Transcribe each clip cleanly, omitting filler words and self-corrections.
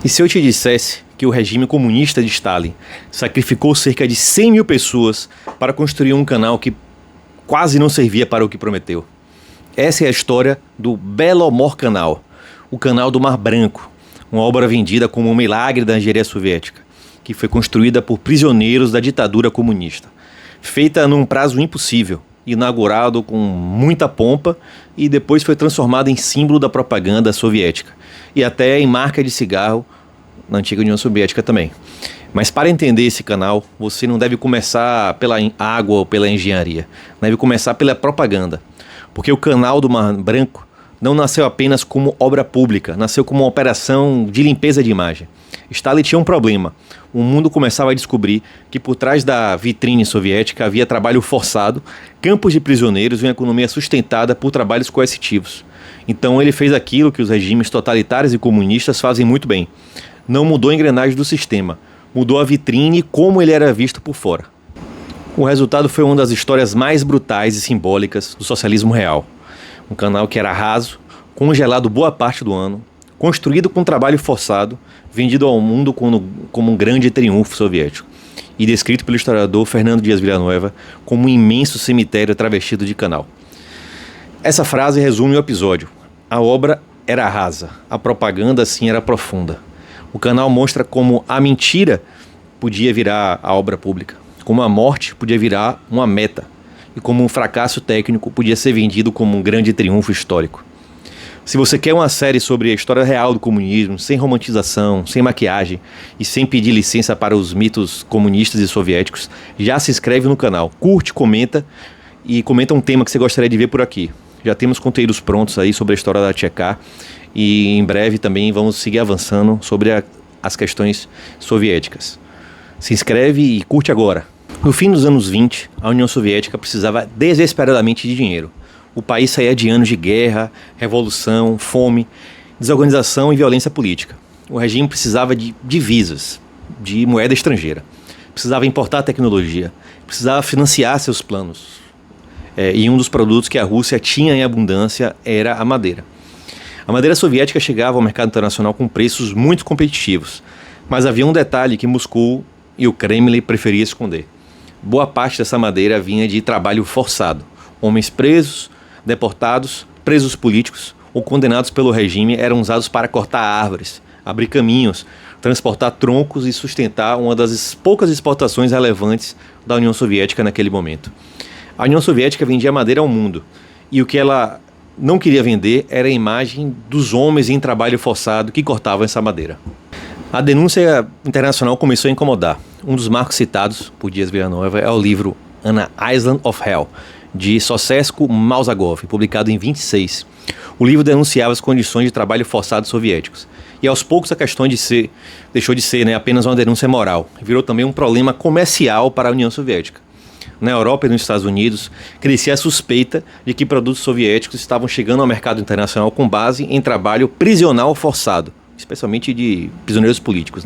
E se eu te dissesse que o regime comunista de Stalin sacrificou cerca de 100 mil pessoas para construir um canal que quase não servia para o que prometeu? Essa é a história do Belomor Canal, o Canal do Mar Branco, uma obra vendida como um milagre da engenharia soviética, que foi construída por prisioneiros da ditadura comunista. Feita num prazo impossível, inaugurado com muita pompa e depois foi transformado em símbolo da propaganda soviética e até em marca de cigarro na antiga União Soviética também. Mas para entender esse canal, você não deve começar pela água ou pela engenharia, deve começar pela propaganda, porque o Canal do Mar Branco não nasceu apenas como obra pública, nasceu como uma operação de limpeza de imagem. Stalin tinha um problema. O mundo começava a descobrir que por trás da vitrine soviética havia trabalho forçado, campos de prisioneiros e uma economia sustentada por trabalhos coercitivos. Então ele fez aquilo que os regimes totalitários e comunistas fazem muito bem. Não mudou a engrenagem do sistema, mudou a vitrine e como ele era visto por fora. O resultado foi uma das histórias mais brutais e simbólicas do socialismo real. Um canal que era raso, congelado boa parte do ano, construído com trabalho forçado, vendido ao mundo como um grande triunfo soviético, e descrito pelo historiador Fernando Dias Villanueva como um imenso cemitério travestido de canal. Essa frase resume o episódio. A obra era rasa, a propaganda sim era profunda. O canal mostra como a mentira podia virar a obra pública, como a morte podia virar uma meta, e como um fracasso técnico podia ser vendido como um grande triunfo histórico. Se você quer uma série sobre a história real do comunismo, sem romantização, sem maquiagem e sem pedir licença para os mitos comunistas e soviéticos, já se inscreve no canal, curte, comenta e comenta um tema que você gostaria de ver por aqui. Já temos conteúdos prontos aí sobre a história da Tcheka e em breve também vamos seguir avançando sobre as questões soviéticas. Se inscreve e curte agora. No fim dos anos 20, a União Soviética precisava desesperadamente de dinheiro. O país saía de anos de guerra, revolução, fome, desorganização e violência política. O regime precisava de divisas, de moeda estrangeira. Precisava importar tecnologia, precisava financiar seus planos. E um dos produtos que a Rússia tinha em abundância era a madeira. A madeira soviética chegava ao mercado internacional com preços muito competitivos, mas havia um detalhe que Moscou e o Kremlin preferiam esconder. Boa parte dessa madeira vinha de trabalho forçado. Homens presos, deportados, presos políticos ou condenados pelo regime eram usados para cortar árvores, abrir caminhos, transportar troncos e sustentar uma das poucas exportações relevantes da União Soviética naquele momento. A União Soviética vendia madeira ao mundo e o que ela não queria vender era a imagem dos homens em trabalho forçado que cortavam essa madeira. A denúncia internacional começou a incomodar. Um dos marcos citados por Dias Villanueva é o livro An Island of Hell, de Sosesko Malzagov, publicado em 26. O livro denunciava as condições de trabalho forçado soviéticos. E aos poucos a questão deixou de ser apenas uma denúncia moral. Virou também um problema comercial para a União Soviética. Na Europa e nos Estados Unidos, crescia a suspeita de que produtos soviéticos estavam chegando ao mercado internacional com base em trabalho prisional forçado, especialmente de prisioneiros políticos.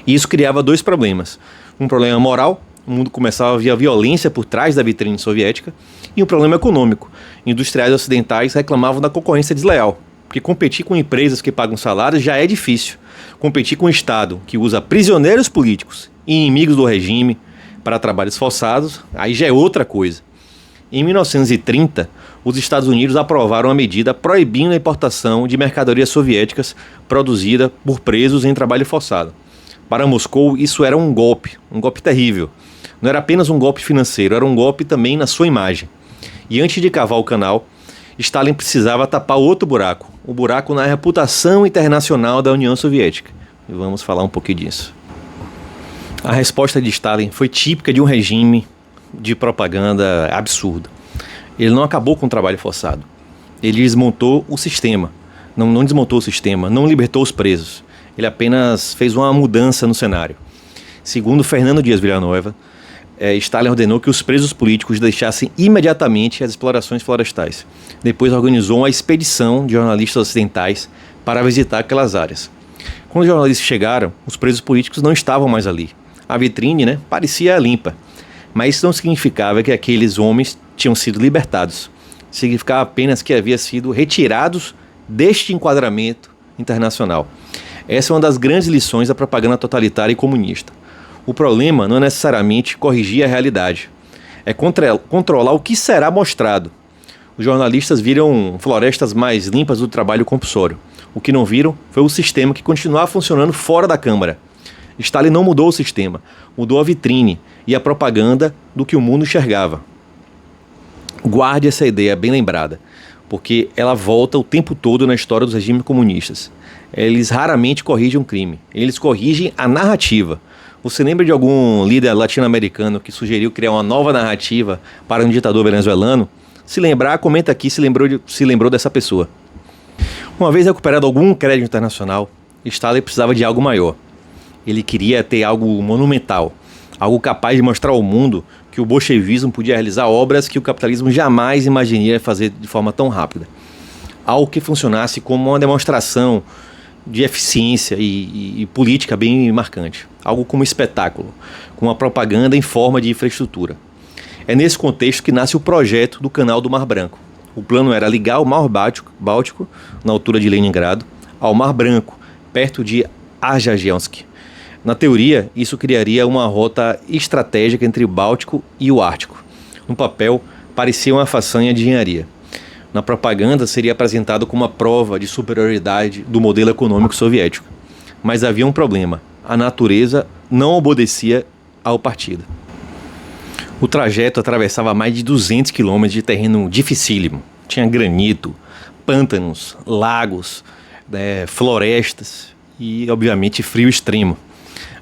E isso criava dois problemas. Um problema moral, o mundo começava a ver a violência por trás da vitrine soviética, e um problema econômico. Industriais ocidentais reclamavam da concorrência desleal, porque competir com empresas que pagam salários já é difícil. Competir com o Estado, que usa prisioneiros políticos e inimigos do regime para trabalhos forçados, aí já é outra coisa. Em 1930, os Estados Unidos aprovaram uma medida proibindo a importação de mercadorias soviéticas produzida por presos em trabalho forçado. Para Moscou, isso era um golpe terrível. Não era apenas um golpe financeiro, era um golpe também na sua imagem. E antes de cavar o canal, Stalin precisava tapar outro buraco, o buraco na reputação internacional da União Soviética. E vamos falar um pouquinho disso. A resposta de Stalin foi típica de um regime de propaganda absurdo. Ele não acabou com o trabalho forçado. Ele desmontou o sistema. Não desmontou o sistema, não libertou os presos. Ele apenas fez uma mudança no cenário. Segundo Fernando Dias Villanueva, Stalin ordenou que os presos políticos deixassem imediatamente as explorações florestais. Depois organizou uma expedição de jornalistas ocidentais para visitar aquelas áreas. Quando os jornalistas chegaram, os presos políticos não estavam mais ali. A vitrine, parecia limpa, mas isso não significava que aqueles homens tinham sido libertados. Significava apenas que haviam sido retirados deste enquadramento internacional. Essa é uma das grandes lições da propaganda totalitária e comunista. O problema não é necessariamente corrigir a realidade, é controlar o que será mostrado. Os jornalistas viram florestas mais limpas do trabalho compulsório. O que não viram foi o sistema que continuava funcionando fora da Câmara. Stalin não mudou o sistema, mudou a vitrine e a propaganda do que o mundo enxergava. Guarde essa ideia bem lembrada, porque ela volta o tempo todo na história dos regimes comunistas. Eles raramente corrigem um crime, eles corrigem a narrativa. Você lembra de algum líder latino-americano que sugeriu criar uma nova narrativa para um ditador venezuelano? Se lembrar, comenta aqui se lembrou dessa pessoa. Uma vez recuperado algum crédito internacional, Stalin precisava de algo maior. Ele queria ter algo monumental, algo capaz de mostrar ao mundo que o bolchevismo podia realizar obras que o capitalismo jamais imaginaria fazer de forma tão rápida. Algo que funcionasse como uma demonstração de eficiência e política bem marcante. Algo como espetáculo, com uma propaganda em forma de infraestrutura. É nesse contexto que nasce o projeto do Canal do Mar Branco. O plano era ligar o Mar Báltico, na altura de Leningrado, ao Mar Branco, perto de Arjajélsk. Na teoria, isso criaria uma rota estratégica entre o Báltico e o Ártico. No papel, parecia uma façanha de engenharia. Na propaganda, seria apresentado como uma prova de superioridade do modelo econômico soviético. Mas havia um problema: a natureza não obedecia ao partido. O trajeto atravessava mais de 200 quilômetros de terreno dificílimo. Tinha granito, pântanos, lagos, florestas e, obviamente, frio extremo.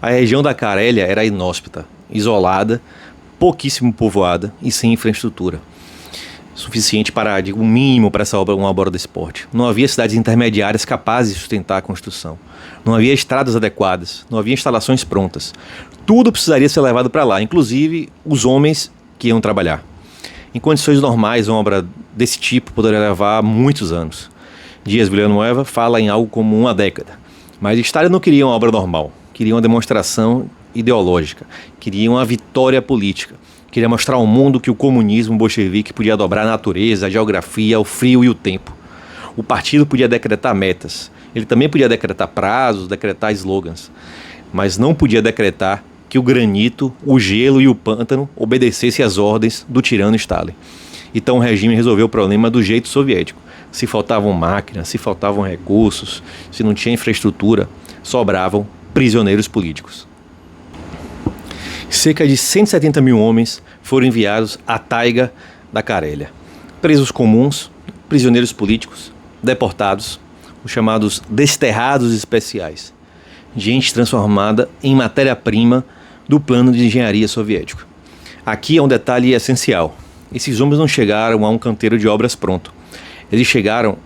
A região da Carélia era inóspita, isolada, pouquíssimo povoada e sem infraestrutura suficiente para, digo, o mínimo para essa obra, uma obra desse porte. Não havia cidades intermediárias capazes de sustentar a construção. Não havia estradas adequadas, não havia instalações prontas. Tudo precisaria ser levado para lá, inclusive os homens que iam trabalhar. Em condições normais, uma obra desse tipo poderia levar muitos anos. Dias Villanueva fala em algo como uma década. Mas Stalin não queria uma obra normal, queria uma demonstração ideológica, queria uma vitória política. Queria mostrar ao mundo que o comunismo bolchevique podia dobrar a natureza, a geografia, o frio e o tempo. O partido podia decretar metas. Ele também podia decretar prazos, decretar slogans. Mas não podia decretar que o granito, o gelo e o pântano obedecessem às ordens do tirano Stalin. Então o regime resolveu o problema do jeito soviético. Se faltavam máquinas, se faltavam recursos, se não tinha infraestrutura, sobravam prisioneiros políticos. Cerca de 170 mil homens foram enviados à taiga da Carélia. Presos comuns, prisioneiros políticos, deportados, os chamados desterrados especiais. Gente transformada em matéria-prima do plano de engenharia soviético. Aqui é um detalhe essencial. Esses homens não chegaram a um canteiro de obras pronto. Eles chegaram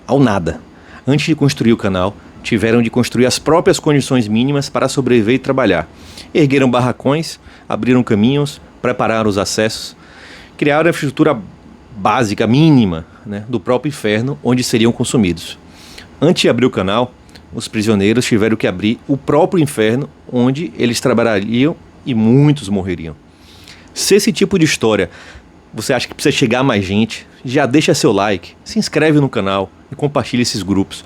ao nada. Antes de construir o canal, tiveram de construir as próprias condições mínimas para sobreviver e trabalhar. Ergueram barracões, abriram caminhos, prepararam os acessos, criaram a infraestrutura básica, mínima, do próprio inferno, onde seriam consumidos. Antes de abrir o canal, os prisioneiros tiveram que abrir o próprio inferno, onde eles trabalhariam e muitos morreriam. Se esse tipo de história você acha que precisa chegar a mais gente, já deixa seu like, se inscreve no canal e compartilha esses grupos,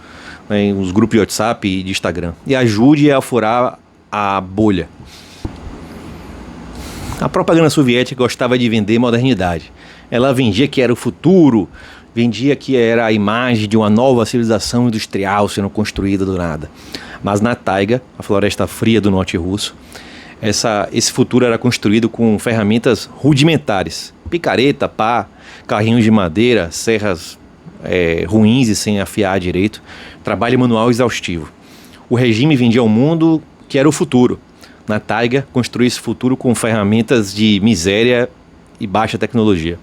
os grupos de WhatsApp e de Instagram, e ajude a furar a bolha. A propaganda soviética gostava de vender modernidade. Ela vendia que era o futuro, vendia que era a imagem de uma nova civilização industrial sendo construída do nada. Mas na taiga, a floresta fria do norte russo, esse futuro era construído com ferramentas rudimentares. Picareta, pá, carrinhos de madeira, serras ruins e sem afiar direito, trabalho manual exaustivo. O regime vendia ao mundo que era o futuro. Na taiga, construía esse futuro com ferramentas de miséria e baixa tecnologia.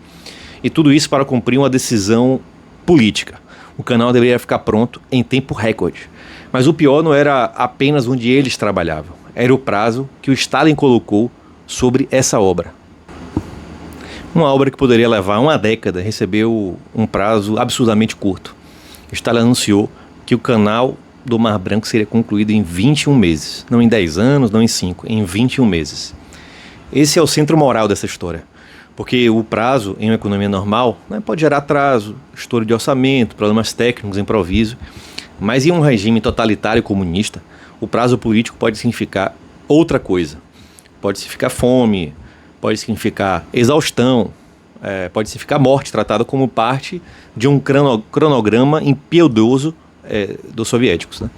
E tudo isso para cumprir uma decisão política. O canal deveria ficar pronto em tempo recorde. Mas o pior não era apenas onde eles trabalhavam. Era o prazo que o Stalin colocou sobre essa obra. Uma obra que poderia levar uma década recebeu um prazo absurdamente curto. Stalin anunciou que o canal do Mar Branco seria concluído em 21 meses. Não em 10 anos, não em 5, em 21 meses. Esse é o centro moral dessa história. Porque o prazo, em uma economia normal, pode gerar atraso, estouro de orçamento, problemas técnicos, improviso. Mas em um regime totalitário e comunista, o prazo político pode significar outra coisa. Pode significar fome, pode significar exaustão, pode significar morte, tratada como parte de um cronograma impiedoso dos soviéticos, né?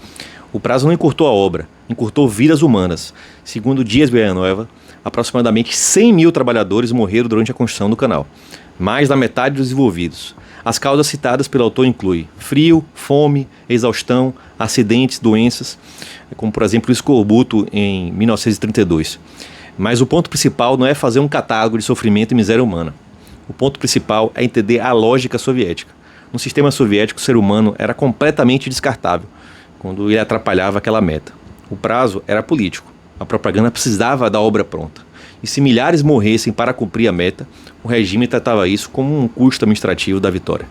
O prazo não encurtou a obra, encurtou vidas humanas. Segundo Dias Villanueva, aproximadamente 100 mil trabalhadores morreram durante a construção do canal, mais da metade dos envolvidos. As causas citadas pelo autor incluem frio, fome, exaustão, acidentes, doenças, como por exemplo o escorbuto em 1932. Mas o ponto principal não é fazer um catálogo de sofrimento e miséria humana. O ponto principal é entender a lógica soviética. No sistema soviético, o ser humano era completamente descartável quando ele atrapalhava aquela meta. O prazo era político. A propaganda precisava da obra pronta. E se milhares morressem para cumprir a meta, o regime tratava isso como um custo administrativo da vitória.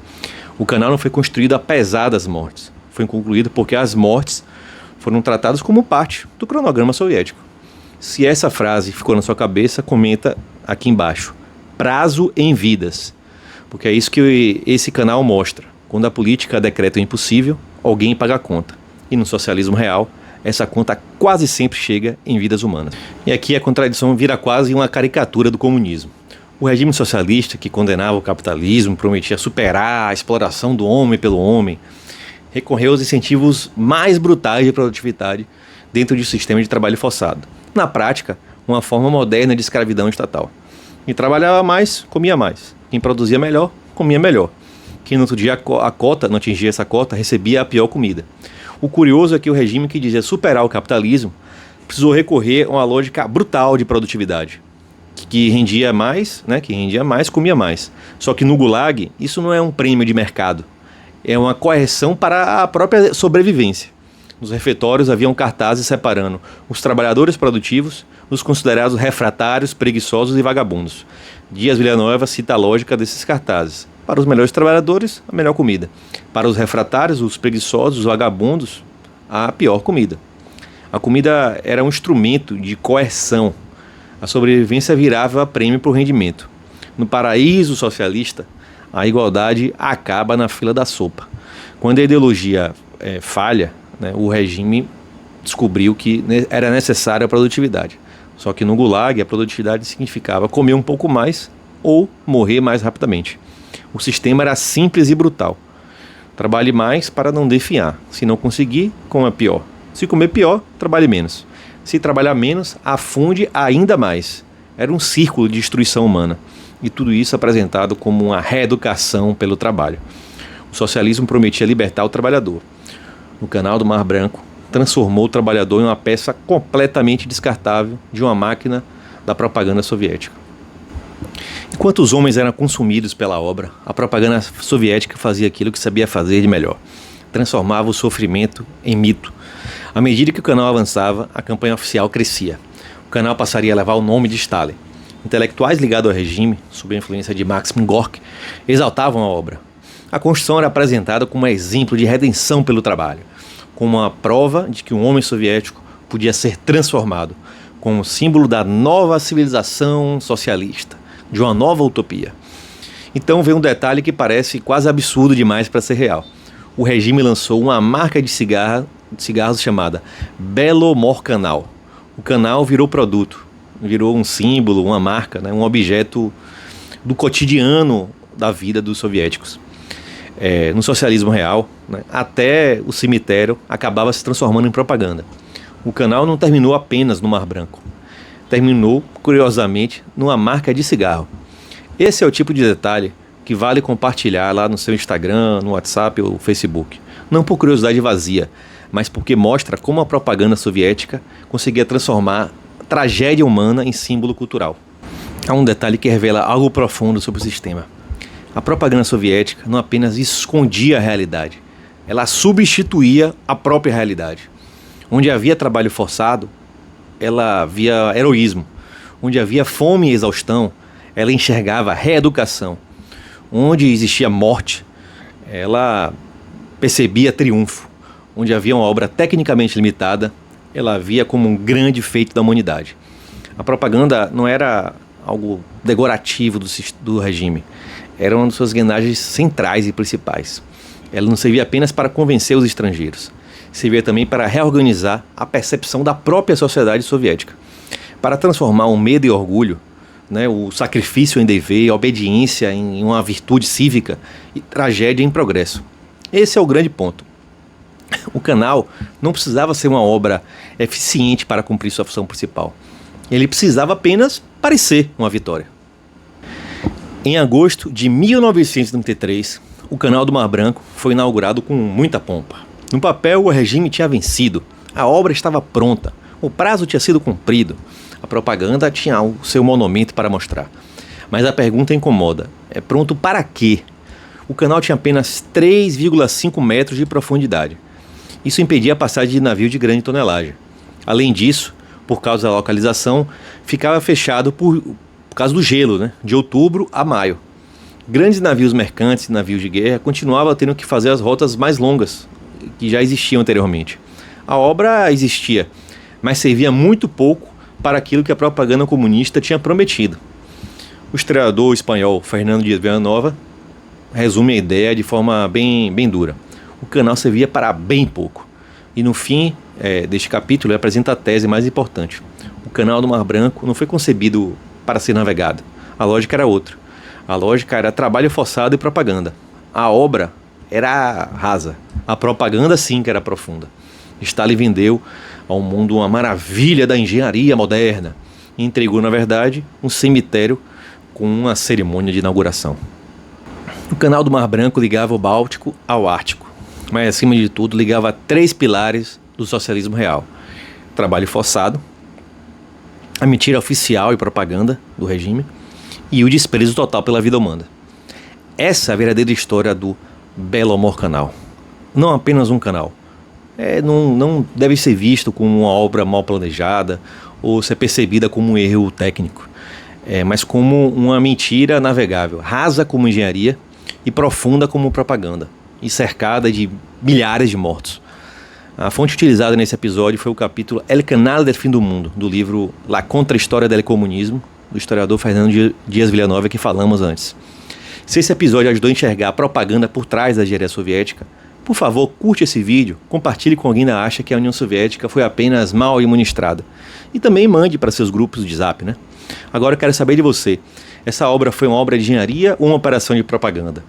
O canal não foi construído apesar das mortes. Foi concluído porque as mortes foram tratadas como parte do cronograma soviético. Se essa frase ficou na sua cabeça, comenta aqui embaixo. Prazo em vidas. Porque é isso que esse canal mostra. Quando a política decreta o impossível, alguém paga a conta. E no socialismo real, essa conta quase sempre chega em vidas humanas. E aqui a contradição vira quase uma caricatura do comunismo. O regime socialista, que condenava o capitalismo, prometia superar a exploração do homem pelo homem, recorreu aos incentivos mais brutais de produtividade dentro de um sistema de trabalho forçado. Na prática, uma forma moderna de escravidão estatal. Quem trabalhava mais, comia mais. Quem produzia melhor, comia melhor. Quem no outro dia a cota, não atingia essa cota, recebia a pior comida. O curioso é que o regime que dizia superar o capitalismo precisou recorrer a uma lógica brutal de produtividade. Que rendia mais, comia mais. Só que no Gulag, isso não é um prêmio de mercado. É uma correção para a própria sobrevivência. Nos refeitórios haviam cartazes separando os trabalhadores produtivos dos considerados refratários, preguiçosos e vagabundos. Dias Villanueva cita a lógica desses cartazes. Para os melhores trabalhadores, a melhor comida. Para os refratários, os preguiçosos, os vagabundos, a pior comida. A comida era um instrumento de coerção. A sobrevivência virava prêmio para o rendimento. No paraíso socialista, a igualdade acaba na fila da sopa. Quando a ideologia falha, o regime descobriu que era necessária a produtividade. Só que no Gulag a produtividade significava comer um pouco mais ou morrer mais rapidamente. O sistema era simples e brutal. Trabalhe mais para não definhar. Se não conseguir, coma pior. Se comer pior, trabalhe menos. Se trabalhar menos, afunde ainda mais. Era um círculo de destruição humana. E tudo isso apresentado como uma reeducação pelo trabalho. O socialismo prometia libertar o trabalhador. No Canal do Mar Branco, transformou o trabalhador em uma peça completamente descartável de uma máquina da propaganda soviética. Enquanto os homens eram consumidos pela obra, a propaganda soviética fazia aquilo que sabia fazer de melhor. Transformava o sofrimento em mito. À medida que o canal avançava, a campanha oficial crescia. O canal passaria a levar o nome de Stalin. Intelectuais ligados ao regime, sob a influência de Maxim Gorky, exaltavam a obra. A construção era apresentada como um exemplo de redenção pelo trabalho, como uma prova de que um homem soviético podia ser transformado, como símbolo da nova civilização socialista, de uma nova utopia. Então vem um detalhe que parece quase absurdo demais para ser real. O regime lançou uma marca de cigarros chamada Belomor-Canal. O canal virou produto, virou um símbolo, uma marca, um objeto do cotidiano da vida dos soviéticos. No socialismo real, até o cemitério acabava se transformando em propaganda. O canal não terminou apenas no Mar Branco. Terminou, curiosamente, numa marca de cigarro. Esse é o tipo de detalhe que vale compartilhar lá no seu Instagram, no WhatsApp ou Facebook. Não por curiosidade vazia, mas porque mostra como a propaganda soviética conseguia transformar a tragédia humana em símbolo cultural. Há um detalhe que revela algo profundo sobre o sistema. A propaganda soviética não apenas escondia a realidade, ela substituía a própria realidade. Onde havia trabalho forçado, ela via heroísmo. Onde havia fome e exaustão, ela enxergava reeducação. Onde existia morte, ela percebia triunfo. Onde havia uma obra tecnicamente limitada, ela via como um grande feito da humanidade. A propaganda não era algo decorativo do regime. Era uma de suas engrenagens centrais e principais. Ela não servia apenas para convencer os estrangeiros, servia também para reorganizar a percepção da própria sociedade soviética, para transformar o medo e orgulho, né, o sacrifício em dever, a obediência em uma virtude cívica e tragédia em progresso. Esse é o grande ponto. O canal não precisava ser uma obra eficiente para cumprir sua função principal. Ele precisava apenas parecer uma vitória. Em agosto de 1933, o Canal do Mar Branco foi inaugurado com muita pompa. No papel, o regime tinha vencido, a obra estava pronta, o prazo tinha sido cumprido, a propaganda tinha o seu monumento para mostrar. Mas a pergunta incomoda: é pronto para quê? O canal tinha apenas 3,5 metros de profundidade. Isso impedia a passagem de navio de grande tonelagem. Além disso, por causa da localização, ficava fechado por causa do gelo, né? De outubro a maio. Grandes navios mercantes e navios de guerra continuavam tendo que fazer as rotas mais longas, que já existiam anteriormente. A obra existia, mas servia muito pouco para aquilo que a propaganda comunista tinha prometido. O historiador espanhol Fernando Dias Villanova resume a ideia de forma bem dura. O canal servia para bem pouco. E no fim deste capítulo ele apresenta a tese mais importante. O Canal do Mar Branco não foi concebido para ser navegado. A lógica era outra. A lógica era trabalho forçado e propaganda. A obra era rasa. A propaganda sim que era profunda. Stalin vendeu ao mundo uma maravilha da engenharia moderna e entregou, na verdade, um cemitério com uma cerimônia de inauguração. O Canal do Mar Branco ligava o Báltico ao Ártico, mas acima de tudo ligava a 3 pilares do socialismo real: trabalho forçado, a mentira oficial e propaganda do regime e o desprezo total pela vida humana. Essa é a verdadeira história do Belomor Canal. Não apenas um canal. Não deve ser visto como uma obra mal planejada ou ser percebida como um erro técnico, mas como uma mentira navegável, rasa como engenharia e profunda como propaganda, e cercada de milhares de mortos. A fonte utilizada nesse episódio foi o capítulo El Canal del Fim do Mundo, do livro La Contra-História del Comunismo, do historiador Fernando Dias Villanova, que falamos antes. Se esse episódio ajudou a enxergar a propaganda por trás da engenharia soviética, por favor, curte esse vídeo, compartilhe com alguém que acha que a União Soviética foi apenas mal administrada. E também mande para seus grupos de zap, né? Agora eu quero saber de você. Essa obra foi uma obra de engenharia ou uma operação de propaganda?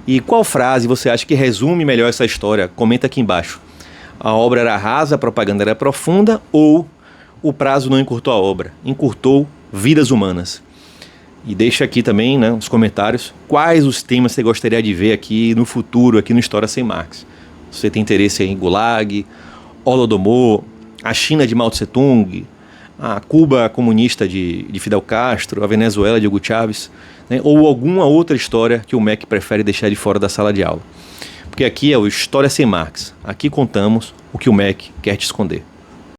E qual frase você acha que resume melhor essa história? Comenta aqui embaixo. A obra era rasa, a propaganda era profunda, ou o prazo não encurtou a obra, encurtou vidas humanas? E deixa aqui também, né, nos comentários quais os temas você gostaria de ver aqui no futuro, aqui no História Sem Marx. Você tem interesse em Gulag, Holodomor, a China de Mao Tse-tung, a Cuba comunista de Fidel Castro, a Venezuela de Hugo Chávez, né, ou alguma outra história que o MEC prefere deixar de fora da sala de aula. Porque aqui é o História Sem Marx. Aqui contamos o que o MEC quer te esconder.